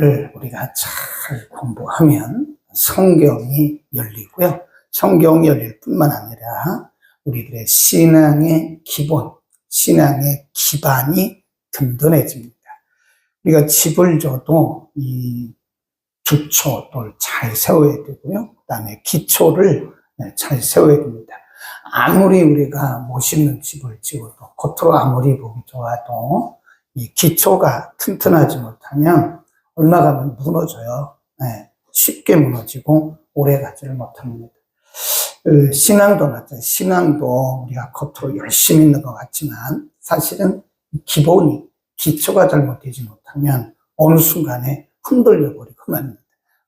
우리가 잘 공부하면 성경이 열리고요. 성경이 열릴 뿐만 아니라 우리들의 신앙의 기본, 신앙의 기반이 든든해집니다. 우리가 집을 줘도 이 주초를 잘 세워야 되고요. 그 다음에 기초를 잘 세워야 됩니다. 아무리 우리가 멋있는 집을 지어도, 겉으로 아무리 보기 좋아도 이 기초가 튼튼하지 못하면 얼마 가면 무너져요. 쉽게 무너지고 오래 가지를 못합니다. 신앙도 마찬가지. 신앙도 우리가 겉으로 열심히 있는 것 같지만 사실은 기본이, 기초가 잘못되지 못하면 어느 순간에 흔들려 버리고 맙니다.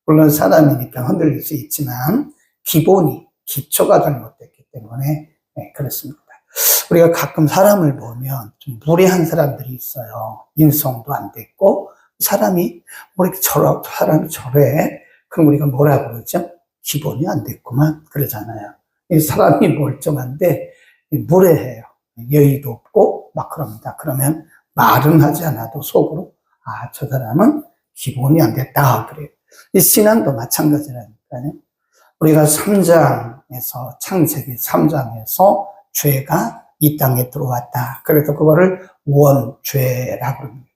물론 사람이니까 흔들릴 수 있지만 기본이, 기초가 잘못됐기 때문에 그렇습니다. 우리가 가끔 사람을 보면 좀 무례한 사람들이 있어요. 인성도 안 됐고 사람이 뭐 이렇게 사람이 저래? 그럼 우리가 뭐라 그러죠? 기본이 안 됐구만 그러잖아요. 이 사람이 멀쩡한데 무례해요. 예의도 없고 막 그럽니다. 그러면 말은 하지 않아도 속으로 저 사람은 기본이 안 됐다 그래요. 이 신앙도 마찬가지라니까요. 우리가 3장에서 창세기 3장에서 죄가 이 땅에 들어왔다. 그래서 그거를 원죄라고 합니다.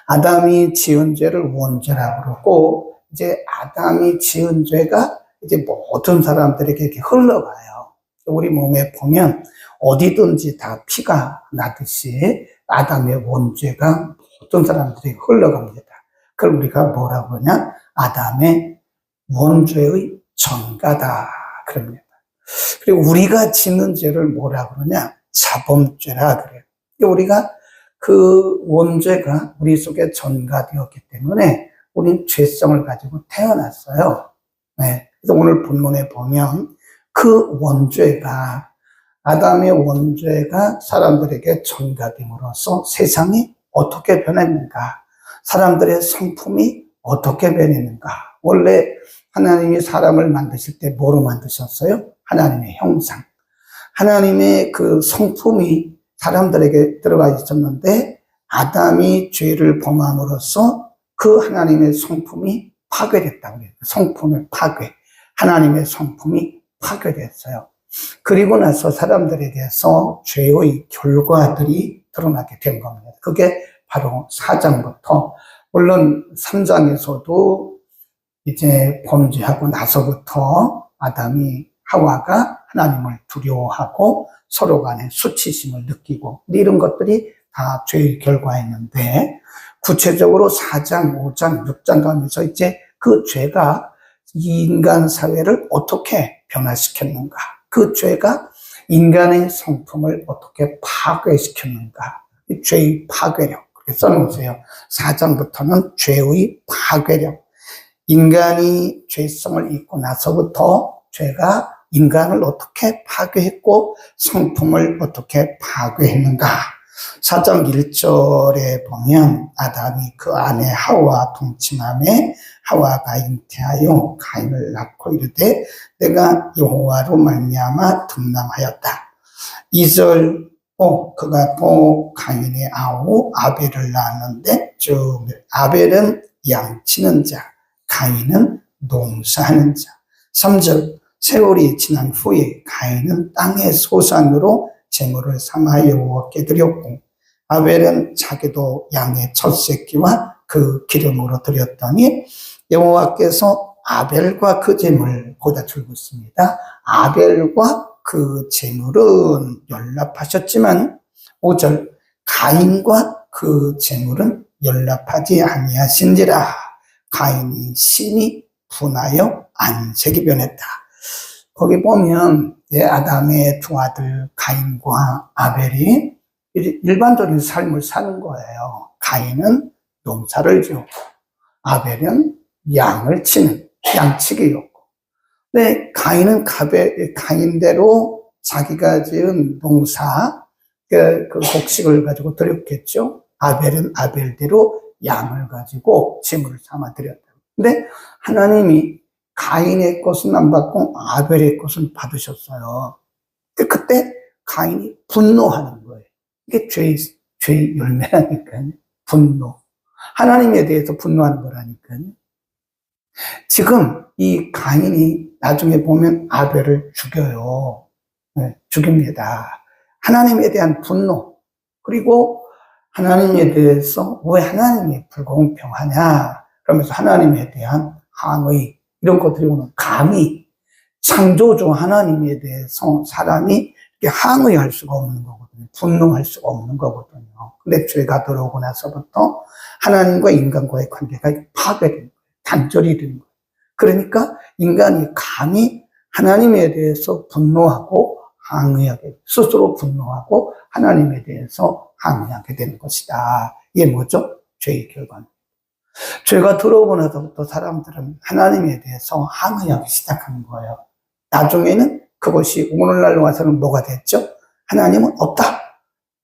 아담이 지은 죄를 원죄라고 그러고 이제 아담이 지은 죄가 이제 모든 사람들에게 이렇게 흘러가요. 우리 몸에 보면 어디든지 다 피가 나듯이 아담의 원죄가 모든 사람들에게 흘러갑니다. 그걸 우리가 뭐라고 그러냐? 아담의 원죄의 전가다 그럽니다. 그리고 우리가 짓는 죄를 뭐라 그러냐? 자범죄라 그래요. 우리가 그 원죄가 우리 속에 전가되었기 때문에 우리는 죄성을 가지고 태어났어요. 그래서 오늘 본문에 보면 그 원죄가, 아담의 원죄가 사람들에게 전가됨으로써 세상이 어떻게 변했는가? 사람들의 성품이 어떻게 변했는가? 원래 하나님이 사람을 만드실 때 뭐로 만드셨어요? 하나님의 형상. 하나님의 그 성품이 사람들에게 들어가 있었는데 아담이 죄를 범함으로써 그 하나님의 성품이 파괴됐다고 해요. 성품의 파괴. 하나님의 성품이 파괴됐어요. 그리고 나서 사람들에게서 죄의 결과들이 드러나게 된 겁니다. 그게 바로 4장부터, 물론 3장에서도 이제 범죄하고 나서부터 아담이 하와가 하나님을 두려워하고 서로 간에 수치심을 느끼고 이런 것들이 다 죄의 결과였는데 구체적으로 4장, 5장, 6장 가면서 이제 그 죄가 인간 사회를 어떻게 변화시켰는가, 그 죄가 인간의 성품을 어떻게 파괴시켰는가, 이 죄의 파괴력 그렇게 써놓으세요. 4장부터는 죄의 파괴력, 인간이 죄성을 잊고 나서부터 죄가 인간을 어떻게 파괴했고 성품을 어떻게 파괴했는가. 4장 1절에 보면 아담이 그 아내 하와 동침함에 하와가 잉태하여 가인을 낳고 이르되 내가 여호와로 말미암아 득남하였다. 2절 그가 또 가인의 아우 아벨을 낳았는데 아벨은 양치는 자, 가인은 농사하는 자. 3절 세월이 지난 후에 가인은 땅의 소산으로 제물을 삼아 여호와께 드렸고 아벨은 자기도 양의 첫 새끼와 그 기름으로 드렸더니 여호와께서 아벨과 그 제물 보다 줄긋습니다. 아벨과 그 제물은 연락하셨지만 5절 가인과 그 제물은 연락하지 아니하신지라 가인이 심히 분하여 안색이 변했다. 거기 보면 아담의 두 아들 가인과 아벨이 일반적인 삶을 사는 거예요. 가인은 농사를 지었고 아벨은 양을 치는 양치기였고, 근데 가인은 가인대로 자기가 지은 농사 그 곡식을 가지고 드렸겠죠. 아벨은 아벨대로 양을 가지고 제물을 삼아 드렸다. 근데 하나님이 가인의 것은 안 받고 아벨의 것은 받으셨어요. 그때 가인이 분노하는 거예요. 이게 죄의 열매라니까요. 분노. 하나님에 대해서 분노하는 거라니까요. 지금 이 가인이 나중에 보면 아벨을 죽여요. 네, 죽입니다. 하나님에 대한 분노, 그리고 하나님에 대해서 왜 하나님이 불공평하냐, 그러면서 하나님에 대한 항의, 이런 것들이 오늘 감히 창조주 하나님에 대해서 사람이 이렇게 항의할 수가 없는 거거든요. 분노할 수가 없는 거거든요. 근데 죄가 들어오고 나서부터 하나님과 인간과의 관계가 파괴된 거예요. 단절이 된 거예요. 그러니까 인간이 감히 하나님에 대해서 분노하고 항의하게, 스스로 분노하고 하나님에 대해서 항의하게 되는 것이다. 이게 뭐죠? 죄의 결과입니다. 죄가 들어오고 나서부터 사람들은 하나님에 대해서 항의하기 시작하는 거예요. 나중에는 그것이 오늘날로 와서는 뭐가 됐죠? 하나님은 없다.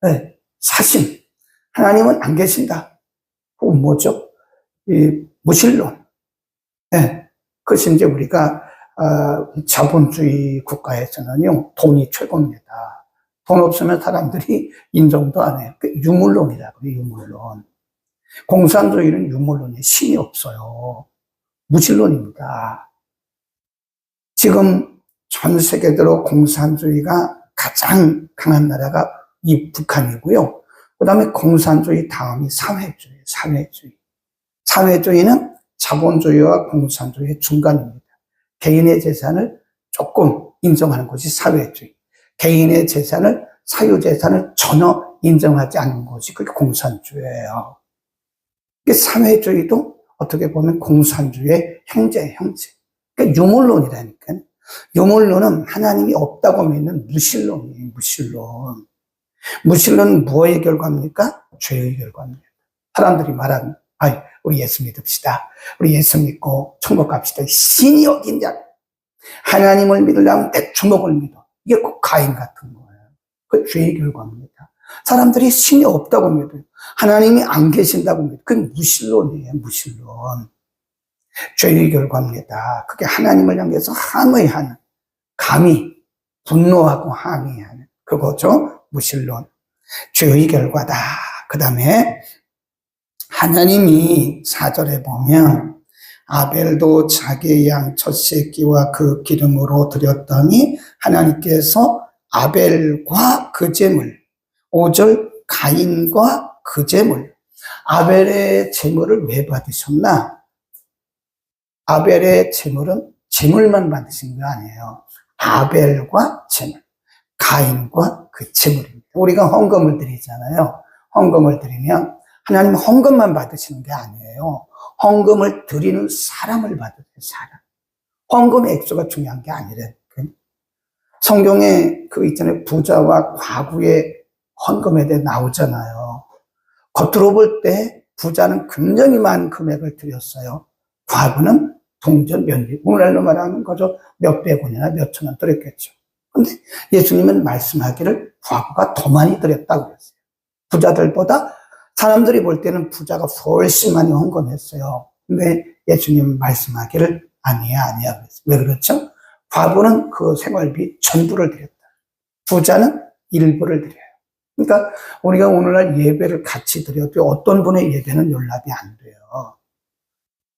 네, 사심. 하나님은 안 계신다. 그건 뭐죠? 이 무신론. 네, 그것이 이제 우리가 자본주의 국가에서는요, 돈이 최고입니다. 돈 없으면 사람들이 인정도 안 해요. 유물론이라고 해요, 유물론. 공산주의는 유물론에 신이 없어요. 무신론입니다. 지금 전 세계적으로 공산주의가 가장 강한 나라가 이 북한이고요. 그 다음에 공산주의 다음이 사회주의, 사회주의. 사회주의는 자본주의와 공산주의의 중간입니다. 개인의 재산을 조금 인정하는 것이 사회주의. 개인의 재산을, 사유재산을 전혀 인정하지 않는 것이 그게 공산주의예요. 사회주의도 어떻게 보면 공산주의의 형제예요, 형제. 그러니까 유물론이라니까요. 유물론은 하나님이 없다고 믿는 무신론이에요, 무신론. 무신론은 무엇의 결과입니까? 죄의 결과입니다. 사람들이 말하는, 우리 예수 믿읍시다. 우리 예수 믿고 천국 갑시다. 신이 어딨냐? 하나님을 믿으려면 내 주먹을 믿어. 이게 꼭 가인 같은 거예요. 그 죄의 결과입니다. 사람들이 신이 없다고 믿어요. 하나님이 안 계신다고 믿어요. 그게 무신론이에요, 무신론. 죄의 결과입니다. 그게 하나님을 향해서 항의하는, 감히 분노하고 항의하는 그거죠, 무신론. 죄의 결과다. 그 다음에 하나님이 4절에 보면 아벨도 자기의 양 첫 새끼와 그 기름으로 드렸더니 하나님께서 아벨과 그 제물, 5절 가인과 그 제물. 아벨의 제물을 왜 받으셨나? 아벨의 제물은 제물만 받으신 게 아니에요. 아벨과 제물, 가인과 그 제물입니다. 우리가 헌금을 드리잖아요. 헌금을 드리면 하나님 헌금만 받으시는 게 아니에요. 헌금을 드리는 사람을 받으세요, 사람. 헌금의 액수가 중요한 게 아니래. 성경에 그 있잖아요. 부자와 과부의 헌금에 대해 나오잖아요. 겉으로 볼 때 부자는 굉장히 많은 금액을 드렸어요. 과부는 동전 몇 리, 오늘날로 말하는 거죠. 몇백 원이나 몇천 원 드렸겠죠. 근데 예수님은 말씀하기를 과부가 더 많이 드렸다고 그랬어요. 부자들보다 사람들이 볼 때는 부자가 훨씬 많이 헌금했어요. 근데 예수님은 말씀하기를 아니야 그랬어요. 왜 그렇죠? 과부는 그 생활비 전부를 드렸다. 부자는 일부를 드려요. 그러니까 우리가 오늘날 예배를 같이 드려도 어떤 분의 예배는 연락이 안 돼요.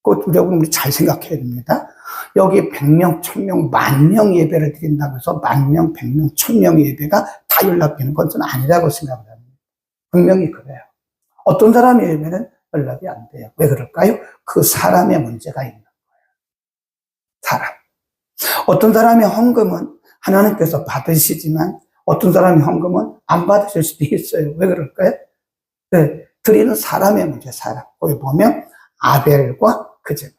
우리 잘 생각해야 됩니다. 여기 100명, 1000명, 10,000명 예배를 드린다고 해서 10,000명, 100명, 1000명 예배가 다 연락되는 건 저는 아니라고 생각을 합니다. 분명히 그래요. 어떤 사람의 예배는 연락이 안 돼요. 왜 그럴까요? 그 사람의 문제가 있는 거예요. 사람. 어떤 사람의 헌금은 하나님께서 받으시지만 어떤 사람의 헌금은 안 받으실 수도 있어요. 왜 그럴까요? 네, 드리는 사람의 문제, 사람. 거기 보면 아벨과 그 제물,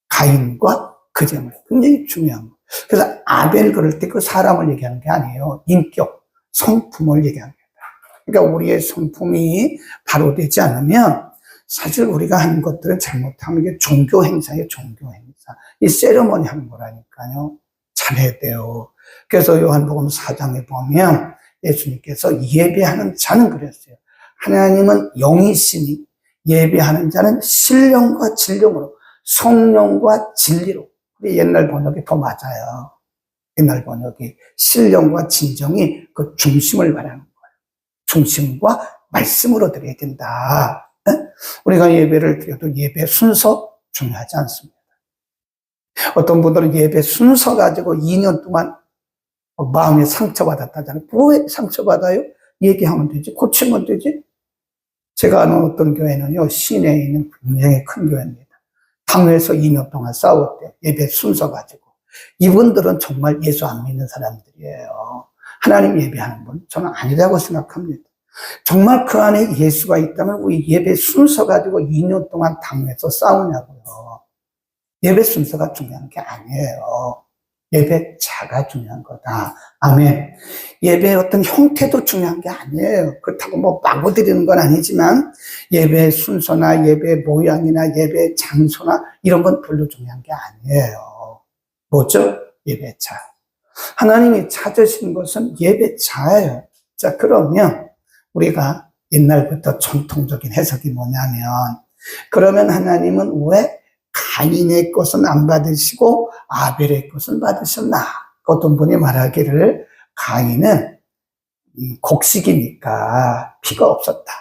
가인과 그 제물. 굉장히 중요한 거. 그래서 아벨 그럴 때 그 사람을 얘기하는 게 아니에요. 인격, 성품을 얘기하는 거예요. 그러니까 우리의 성품이 바로 되지 않으면 사실 우리가 하는 것들은 잘못하는 게 종교 행사예요, 종교 행사. 이 세리머니 하는 거라니까요. 잘해야 돼요. 그래서 요한복음 4장에 보면 예수님께서 예배하는 자는 그랬어요. 하나님은 영이시니 예배하는 자는 신령과 진령으로, 성령과 진리로. 옛날 번역이 더 맞아요. 옛날 번역이 신령과 진정이 그 중심을 말하는 거예요. 중심과 말씀으로 드려야 된다. 우리가 예배를 드려도 예배 순서 중요하지 않습니다. 어떤 분들은 예배 순서 가지고 2년 동안 마음에 상처받았다잖아요. 왜 상처받아요? 얘기하면 되지. 고치면 되지. 제가 아는 어떤 교회는요, 시내에 있는 굉장히 큰 교회입니다. 당회에서 2년 동안 싸웠대요. 예배 순서 가지고. 이분들은 정말 예수 안 믿는 사람들이에요. 하나님 예배하는 분, 저는 아니라고 생각합니다. 정말 그 안에 예수가 있다면 우리 예배 순서 가지고 2년 동안 당회에서 싸우냐고요. 예배 순서가 중요한 게 아니에요. 예배자가 중요한 거다. 아멘. 예배의 어떤 형태도 중요한 게 아니에요. 그렇다고 뭐 마구 드리는 건 아니지만 예배 순서나 예배 모양이나 예배 장소나 이런 건 별로 중요한 게 아니에요. 뭐죠? 예배자. 하나님이 찾으신 것은 예배자예요. 자, 그러면 우리가 옛날부터 전통적인 해석이 뭐냐면, 그러면 하나님은 왜 가인의 것은 안 받으시고 아벨의 것은 받으셨나? 어떤 분이 말하기를 가인은 곡식이니까 피가 없었다.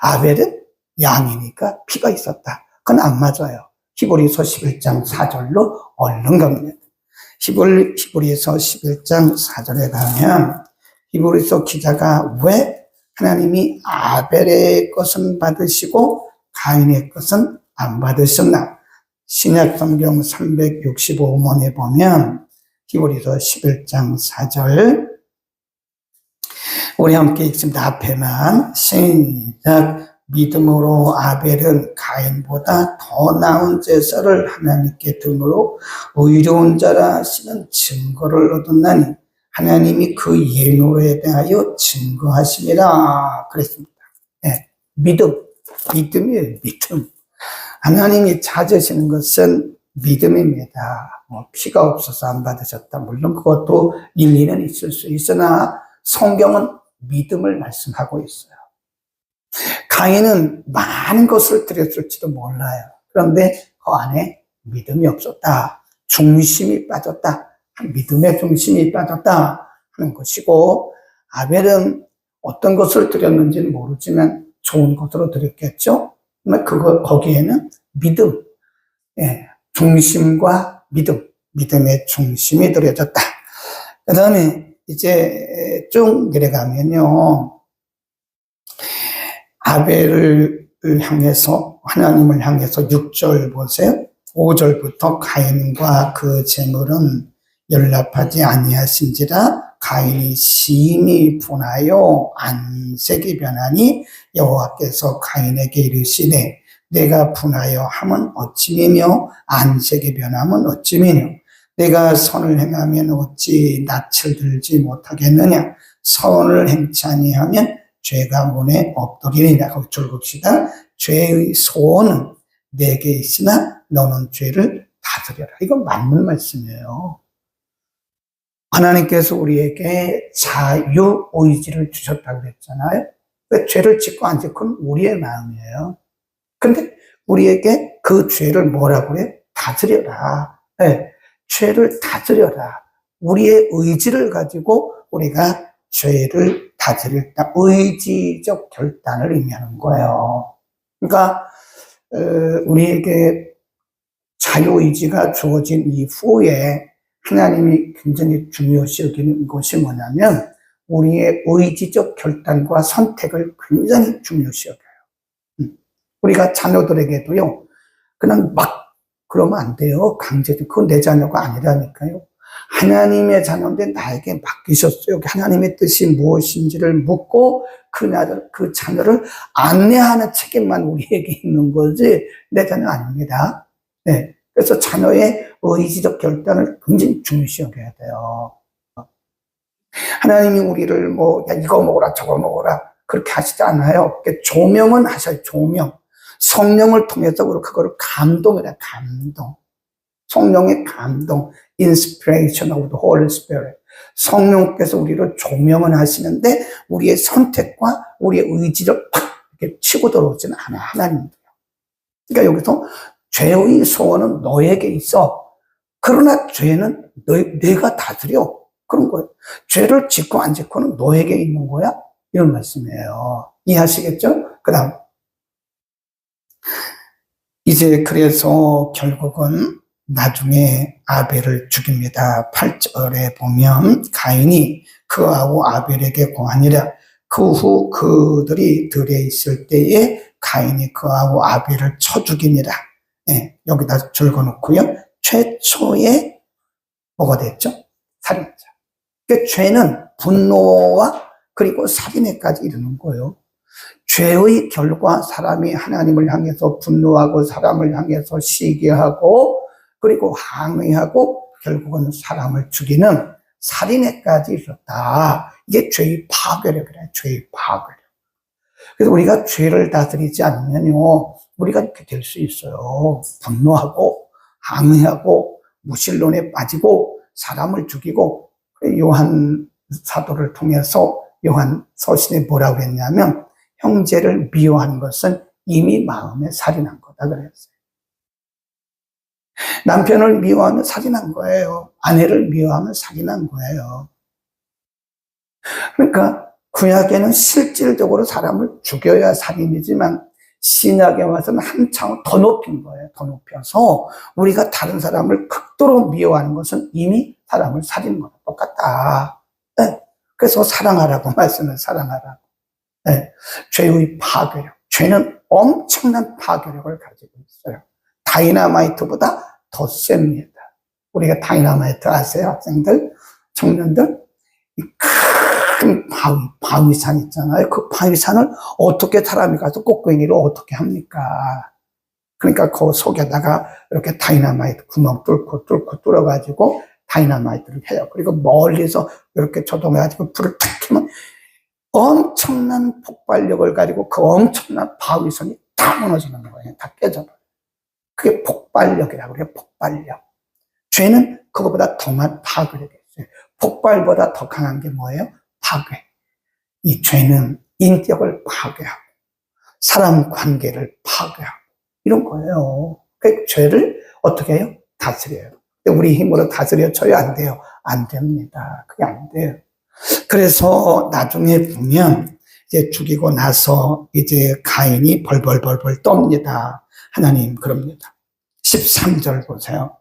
아벨은 양이니까 피가 있었다. 그건 안 맞아요. 히브리서 11장 4절로 얼른 갑니다. 히브리서 11장 4절에 가면 히브리서 기자가 왜 하나님이 아벨의 것은 받으시고 가인의 것은 안 받으셨나? 신약성경 365원에 보면 히브리서 11장 4절 우리 함께 읽습니다. 앞에만 시작. 믿음으로 아벨은 가인보다 더 나은 제사를 하나님께 드므로 의로운 자라 하시는 증거를 얻었나니 하나님이 그 예노에 대하여 증거하심이라 그랬습니다. 네, 믿음이에요. 믿음. 하나님이 찾으시는 것은 믿음입니다. 피가 없어서 안 받으셨다. 물론 그것도 일리는 있을 수 있으나 성경은 믿음을 말씀하고 있어요. 가인은 많은 것을 드렸을지도 몰라요. 그런데 그 안에 믿음이 없었다. 중심이 빠졌다. 믿음의 중심이 빠졌다 하는 것이고, 아벨은 어떤 것을 드렸는지는 모르지만 좋은 것으로 드렸겠죠. 거기에는 믿음, 중심과 믿음의 중심이 들어졌다. 그 다음에 이제 쭉 내려가면요. 아벨을 향해서, 하나님을 향해서 6절 보세요. 5절부터 가인과 그 제물은 연락하지 아니하신지라 가인이 심히 분하여 안색이 변하니 여호와께서 가인에게 이르시되 내가 분하여 함은 어찌미며 안색이 변함은 어찌미뇨 내가 선을 행하면 어찌 낯을 들지 못하겠느냐 선을 행치 아니하면 죄가 문에 없더리니라. 거기 줄봅시다. 죄의 소원은 내게 있으나 너는 죄를 다스려라. 이건 맞는 말씀이에요. 하나님께서 우리에게 자유의지를 주셨다고 그랬잖아요. 죄를 짓고 안 짓고는 우리의 마음이에요. 근데 우리에게 그 죄를 뭐라고 그래요? 다스려라. 네, 죄를 다스려라. 우리의 의지를 가지고 우리가 죄를 다스릴 때 의지적 결단을 의미하는 거예요. 그러니까 우리에게 자유의지가 주어진 이후에 하나님이 굉장히 중요시 여기는 것이 뭐냐면 우리의 의지적 결단과 선택을 굉장히 중요시 여겨요. 우리가 자녀들에게도요, 그냥 막 그러면 안 돼요. 강제로. 그건 내 자녀가 아니라니까요. 하나님의 자녀인데 나에게 맡기셨어요. 하나님의 뜻이 무엇인지를 묻고 그 자녀를 안내하는 책임만 우리에게 있는 거지 내 자녀 아닙니다. 네. 그래서 자녀의 의지적 결단을 굉장히 중요시 여겨야 돼요. 하나님이 우리를 야, 이거 먹어라, 저거 먹어라. 그렇게 하시지 않아요. 조명은 하셔요, 조명. 성령을 통해서 그거를 감동이라, 감동. 성령의 감동, inspiration of the Holy Spirit. 성령께서 우리를 조명을 하시는데 우리의 선택과 우리의 의지를 팍 이렇게 치고 들어오지는 않아요, 하나님도요. 그러니까 여기서 죄의 소원은 너에게 있어. 그러나 죄는 내가 다스려. 그런 거예요. 죄를 짓고 안 짓고는 너에게 있는 거야? 이런 말씀이에요. 이해하시겠죠? 그 다음. 이제 그래서 결국은 나중에 아벨을 죽입니다. 8절에 보면 가인이 그하고 아벨에게 고하니라. 그 후 그들이 들에 있을 때에 가인이 그하고 아벨을 쳐 죽이니라. 예, 여기다 적어놓고요. 최초의 뭐가 됐죠? 살인자. 그러니까 죄는 분노와 그리고 살인에까지 이르는 거예요. 죄의 결과 사람이 하나님을 향해서 분노하고 사람을 향해서 시기하고 그리고 항의하고 결국은 사람을 죽이는 살인에까지 이르렀다. 이게 죄의 파괴력이래. 죄의 파괴력. 그래서 우리가 죄를 다스리지 않으면요, 우리가 이렇게 될 수 있어요. 분노하고 항의하고 무신론에 빠지고 사람을 죽이고. 요한 사도를 통해서 요한 서신에 뭐라고 했냐면 형제를 미워하는 것은 이미 마음에 살인한 거다 그랬어요. 남편을 미워하면 살인한 거예요. 아내를 미워하면 살인한 거예요. 그러니까 구약에는 실질적으로 사람을 죽여야 살인이지만 신약에 와서는 한참 더 높인 거예요. 더 높여서 우리가 다른 사람을 극도로 미워하는 것은 이미 사람을 살리는 거랑 똑같다. 네. 그래서 사랑하라고 말씀을 사랑하라고. 네. 죄의 파괴력. 죄는 엄청난 파괴력을 가지고 있어요. 다이너마이트보다 더 셉니다. 우리가 다이너마이트 아세요? 학생들, 청년들? 이 큰 바위산 있잖아요. 그 바위산을 어떻게 사람이 가서 꼭대기로 어떻게 합니까? 그러니까 그 속에다가 이렇게 다이너마이트 구멍 뚫고 뚫어가지고 다이너마이트를 해요. 그리고 멀리서 이렇게 조종해가지고 불을 탁 켜면 엄청난 폭발력을 가지고 그 엄청난 바위선이 다 무너지는 거예요. 다 깨져버려요. 그게 폭발력이라고 그래요. 폭발력. 죄는 그거보다 더한 파괴력이 있어요. 폭발보다 더 강한 게 뭐예요? 파괴. 이 죄는 인격을 파괴하고 사람 관계를 파괴하고 이런 거예요. 그 죄를 어떻게 해요? 다스려요. 근데 우리 힘으로 다스려줘야 안 돼요. 안 됩니다. 그게 안 돼요. 그래서 나중에 보면 이제 죽이고 나서 이제 가인이 벌벌벌벌 떱니다. 하나님 그럽니다. 13절 보세요.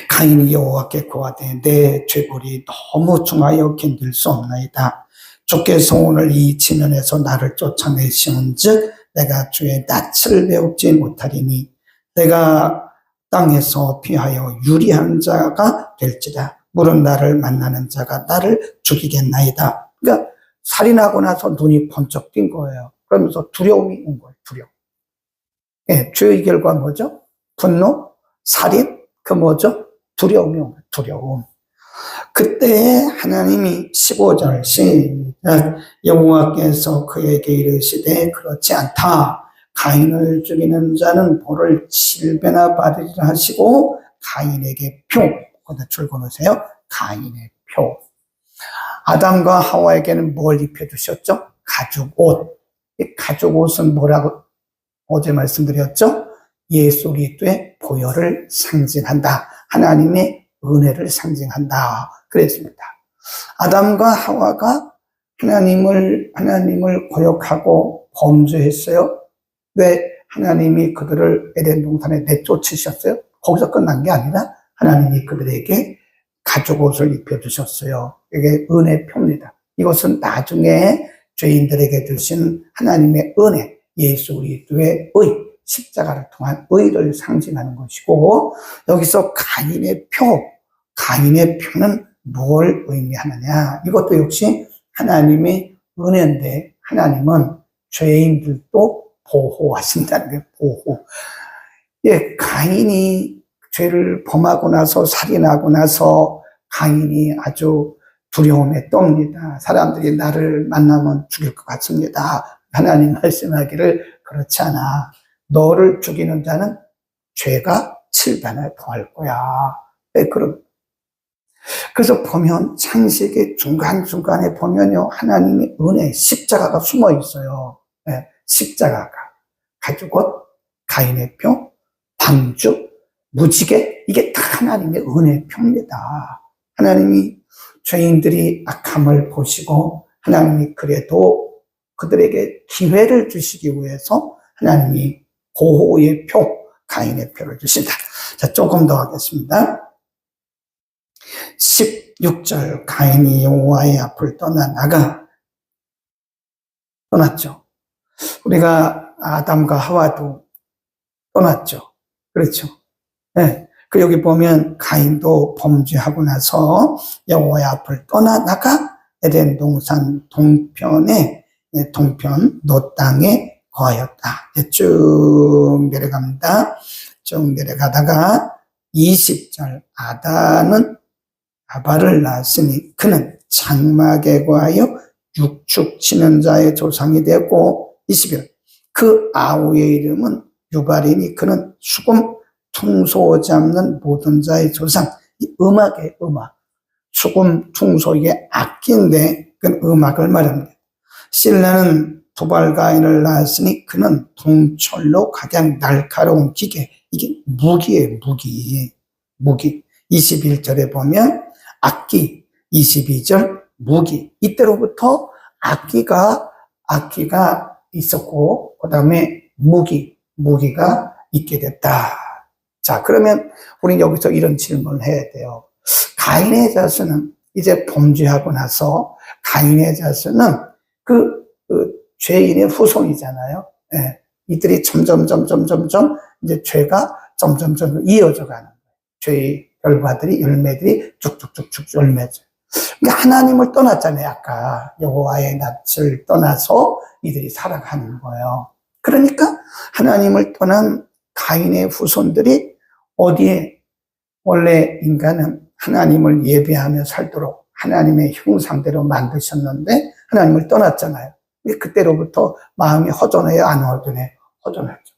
가인이 여호와께 고하되 내 죄벌이 너무 중하여 견딜 수 없나이다. 주께서 오늘 이 지면에서 나를 쫓아내시는즉 내가 주의 낯을 배우지 못하리니 내가 땅에서 피하여 유리한 자가 될지라. 물은 나를 만나는 자가 나를 죽이겠나이다. 그러니까 살인하고 나서 눈이 번쩍 띈 거예요. 그러면서 두려움이 온 거예요. 두려움. 예, 죄의 결과 뭐죠? 분노, 살인, 그 뭐죠? 두려움이 온 거예요. 두려움. 그때 하나님이 15절 시작 여호와께서 그에게 이르시되 그렇지 않다. 가인을 죽이는 자는 벌을 7배나 받으리라 하시고 가인에게 표, 거기다 줄거놓으세요. 가인의 표. 아담과 하와에게는 뭘 입혀주셨죠? 가죽 옷. 이 가죽 옷은 뭐라고 어제 말씀드렸죠? 예수 그리스도의 보혈을 상징한다. 하나님의 은혜를 상징한다. 그랬습니다. 아담과 하와가 하나님을 거역하고 범죄했어요. 왜 하나님이 그들을 에덴 동산에 내쫓으셨어요? 거기서 끝난 게 아니라 하나님이 그들에게 가죽 옷을 입혀주셨어요. 이게 은혜 표입니다. 이것은 나중에 죄인들에게 주신 하나님의 은혜, 예수 그리스도의 의, 십자가를 통한 의를 상징하는 것이고 여기서 가인의 표는 뭘 의미하느냐? 이것도 역시 하나님의 은혜인데 하나님은 죄인들도 보호하신다는 게 보호. 예, 가인이 죄를 범하고 나서 살인하고 나서 가인이 아주 두려움에 떱니다. 사람들이 나를 만나면 죽일 것 같습니다. 하나님 말씀하기를 그렇지 않아. 너를 죽이는 자는 죄가 7배나 더할 거야. 네, 그래서 보면 창세기 중간중간에 보면요. 하나님의 은혜, 십자가가 숨어 있어요. 네, 십자가가. 가죽옷, 가인의 표, 방주, 무지개, 이게 다 하나님의 은혜의 표입니다. 하나님이 죄인들이 악함을 보시고 하나님이 그래도 그들에게 기회를 주시기 위해서 하나님이 보호의 표, 가인의 표를 주신다. 자, 조금 더 하겠습니다. 16절, 가인이 여호와의 앞을 떠났죠. 우리가 아담과 하와도 떠났죠. 그렇죠. 네. 그 여기 보면 가인도 범죄하고 나서 여호와의 앞을 떠나다가 에덴 동산 동편 노 땅에 거하였다. 쭉 내려갑니다. 쭉 내려가다가 20절, 아다는 아발을 낳았으니 그는 장막에 거하여 육축 치는 자의 조상이 되고, 21절, 그 아우의 이름은 유발이니 그는 수금 퉁소 잡는 모든 자의 조상. 이 음악의 음악, 수금 퉁소, 이게 악기인데 그건 음악을 말합니다. 실라는 두발가인을 낳았으니 그는 동철로 가장 날카로운 기계, 이게 무기예요. 무기. 21절에 보면 악기, 22절 무기. 이때로부터 악기가 있었고, 그 다음에 무기가 있게 됐다. 자, 그러면 우리는 여기서 이런 질문을 해야 돼요. 가인의 자손은 이제 범죄하고 나서 가인의 자손은 그 죄인의 후손이잖아요. 예. 이들이 점점 이제 죄가 점점 이어져 가는 거예요. 죄의 결과들이, 열매들이 쭉쭉쭉 열매죠. 그러니까 하나님을 떠났잖아요. 아까 여호와의 낯을 떠나서 이들이 살아가는 거예요. 그러니까 하나님을 떠난 가인의 후손들이 어디에, 원래 인간은 하나님을 예배하며 살도록 하나님의 형상대로 만드셨는데 하나님을 떠났잖아요. 그때로부터 마음이 허전해요, 안 허전해요? 허전하죠.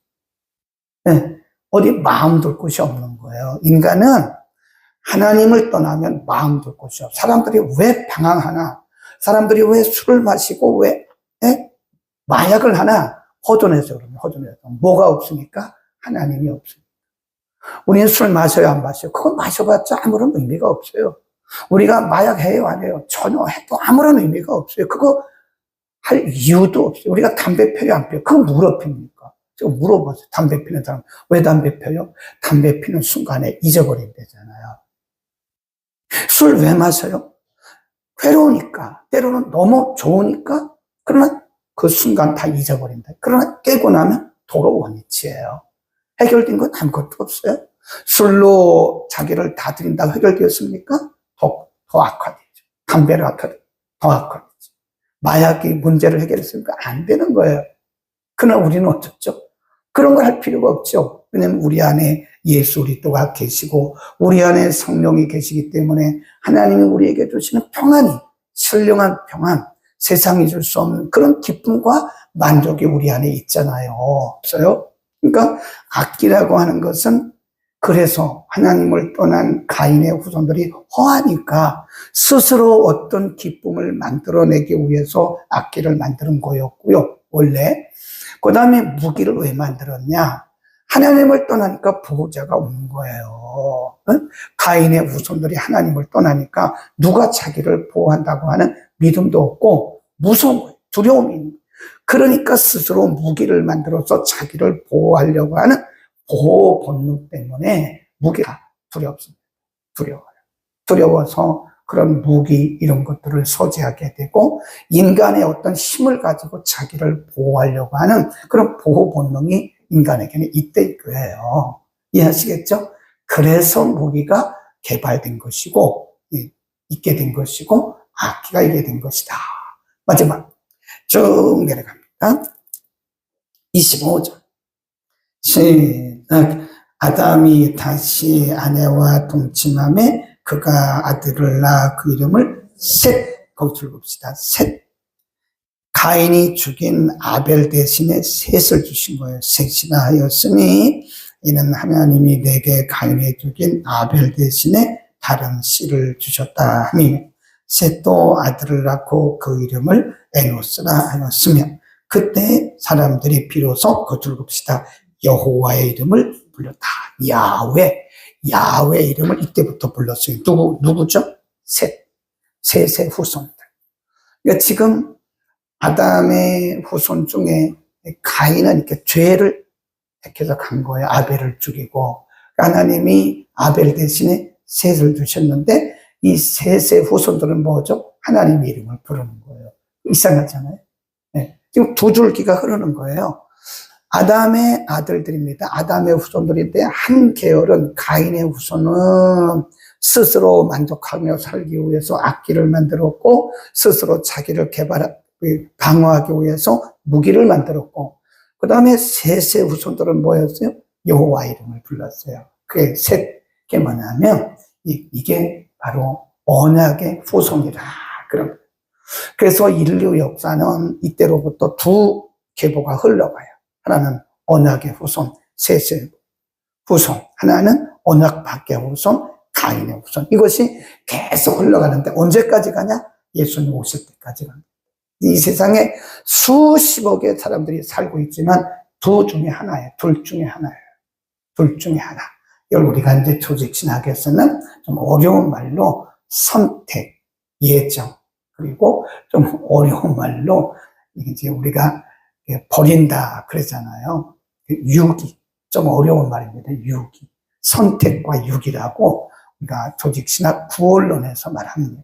네. 어디 마음 둘 곳이 없는 거예요. 인간은 하나님을 떠나면 마음 둘 곳이 없어요. 사람들이 왜 방황하나? 사람들이 왜 술을 마시고 왜 마약을 하나? 허전해서 그러면 허전해서. 뭐가 없으니까? 하나님이 없으니까. 우리는 술 마셔요, 안 마셔요? 그거 마셔봤자 아무런 의미가 없어요. 우리가 마약해요, 안 해요? 전혀 해도 아무런 의미가 없어요. 그거 할 이유도 없어요. 우리가 담배 펴요, 안 펴요? 그거 물어 핍니까? 제가 물어보세요. 담배 피는 사람. 왜 담배 펴요? 담배 피는 순간에 잊어버린대잖아요. 술 왜 마셔요? 괴로우니까. 때로는 너무 좋으니까. 그러나 그 순간 다 잊어버린다. 그러나 깨고 나면 도로 원위치예요. 해결된 건 아무것도 없어요. 술로 자기를 다 드린다고 해결되었습니까? 더 악화되죠. 담배를 더 악화되죠. 마약이 문제를 해결했습니까? 안 되는 거예요. 그러나 우리는 어쩌죠? 그런 걸 할 필요가 없죠. 왜냐하면 우리 안에 예수 그리스도가 계시고 우리 안에 성령이 계시기 때문에 하나님이 우리에게 주시는 평안이, 신령한 평안, 세상이 줄 수 없는 그런 기쁨과 만족이 우리 안에 있잖아요. 없어요? 그러니까 악기라고 하는 것은, 그래서 하나님을 떠난 가인의 후손들이 허하니까 스스로 어떤 기쁨을 만들어내기 위해서 악기를 만드는 거였고요, 원래. 그 다음에 무기를 왜 만들었냐? 하나님을 떠나니까 보호자가 없는 거예요. 가인의 후손들이 하나님을 떠나니까 누가 자기를 보호한다고 하는 믿음도 없고 무서운 거예요. 두려움이 있는 거예요. 그러니까 스스로 무기를 만들어서 자기를 보호하려고 하는 보호 본능 때문에 무기가 두렵습니다. 두려워서 그런 무기 이런 것들을 소지하게 되고 인간의 어떤 힘을 가지고 자기를 보호하려고 하는 그런 보호 본능이 인간에게는 있대 거예요. 이해하시겠죠? 그래서 무기가 개발된 것이고 있게 된 것이고 악기가 있게 된 것이다. 마지막 쭉 내려갑니다. 25절 시작. 아담이 다시 아내와 동침함에 그가 아들을 낳아 그 이름을 셋, 거기서 봅시다. 셋. 가인이 죽인 아벨 대신에 셋을 주신 거예요. 셋이나 하였으니 이는 하나님이 내게 가인이 죽인 아벨 대신에 다른 씨를 주셨다 하니 셋도 아들을 낳고 그 이름을 에노스라 하였으며 그때 사람들이 비로소 거둘 봅시다. 여호와의 이름을 불렀다. 야훼 이름을 이때부터 불렀어요. 누구죠? 셋의 후손들. 그러니까 지금 아담의 후손 중에 가인은 이렇게 죄를 택해서 간 거예요. 아벨을 죽이고. 하나님이 아벨 대신에 셋을 주셨는데 이 셋의 후손들은 뭐죠? 하나님의 이름을 부르는 거예요. 이상하잖아요. 네. 지금 두 줄기가 흐르는 거예요. 아담의 아들들입니다. 아담의 후손들인데 한 계열은 가인의 후손은 스스로 만족하며 살기 위해서 악기를 만들었고 스스로 자기를 방어하기 위해서 무기를 만들었고 그 다음에 셋의 후손들은 뭐였어요? 여호와 이름을 불렀어요. 그게 셋게 뭐냐면 이게 바로 언약의 후손이라 그런. 그래서 인류 역사는 이때로부터 두 계보가 흘러가요. 하나는 언약의 후손, 셋의 후손, 하나는 언약 밖의 후손, 가인의 후손. 이것이 계속 흘러가는데 언제까지 가냐? 예수님 오실 때까지 갑니다. 이 세상에 수십억의 사람들이 살고 있지만 둘 중에 하나예요. 둘 중에 하나. 이걸 우리가 이제 조직신학에서는 좀 어려운 말로 선택, 예정, 그리고 좀 어려운 말로 이제 우리가 버린다 그러잖아요. 유기, 좀 어려운 말입니다. 유기, 선택과 유기라고 우리가 조직신학 구원론에서 말합니다.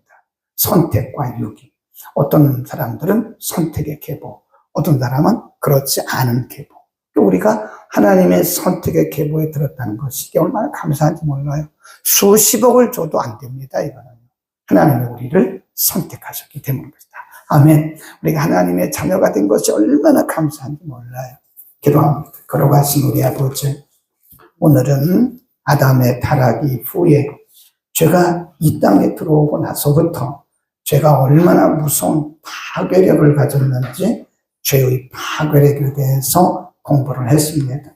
선택과 유기. 어떤 사람들은 선택의 계보, 어떤 사람은 그렇지 않은 계보. 우리가 하나님의 선택의 계보에 들었다는 것이 얼마나 감사한지 몰라요. 수십억을 줘도 안 됩니다. 이거는 하나님이 우리를 선택하셨기 때문입니다. 아멘. 우리가 하나님의 자녀가 된 것이 얼마나 감사한지 몰라요. 기도합니다. 걸어가신 우리 아버지, 오늘은 아담의 타락 이후에 죄가 이 땅에 들어오고 나서부터 죄가 얼마나 무서운 파괴력을 가졌는지 죄의 파괴력에 대해서 공부를 했습니다.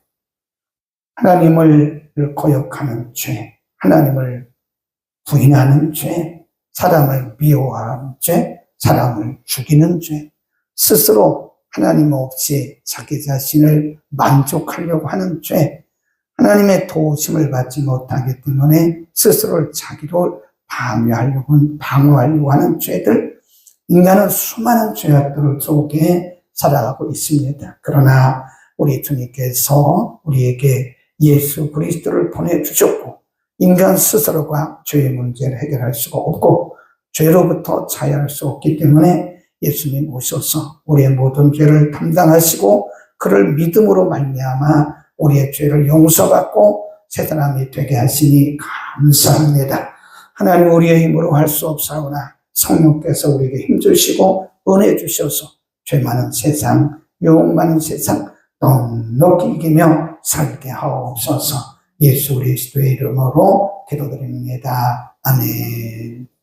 하나님을 거역하는 죄, 하나님을 부인하는 죄, 사람을 미워하는 죄, 사람을 죽이는 죄, 스스로 하나님 없이 자기 자신을 만족하려고 하는 죄, 하나님의 도우심을 받지 못하기 때문에 스스로를 자기로 방어하려고 하는 죄들, 인간은 수많은 죄악들 속에 살아가고 있습니다. 그러나 우리 주님께서 우리에게 예수 그리스도를 보내주셨고 인간 스스로가 죄의 문제를 해결할 수가 없고 죄로부터 자유할 수 없기 때문에 예수님 오셔서 우리의 모든 죄를 담당하시고 그를 믿음으로 말미암아 우리의 죄를 용서받고 새 사람이 되게 하시니 감사합니다. 하나님 우리의 힘으로 할 수 없사오나 성령께서 우리에게 힘주시고 은혜 주셔서 죄 많은 세상, 욕 많은 세상 넉넉히 이기며 살게 하옵소서. 예수 그리스도의 이름으로 기도드립니다. 아멘.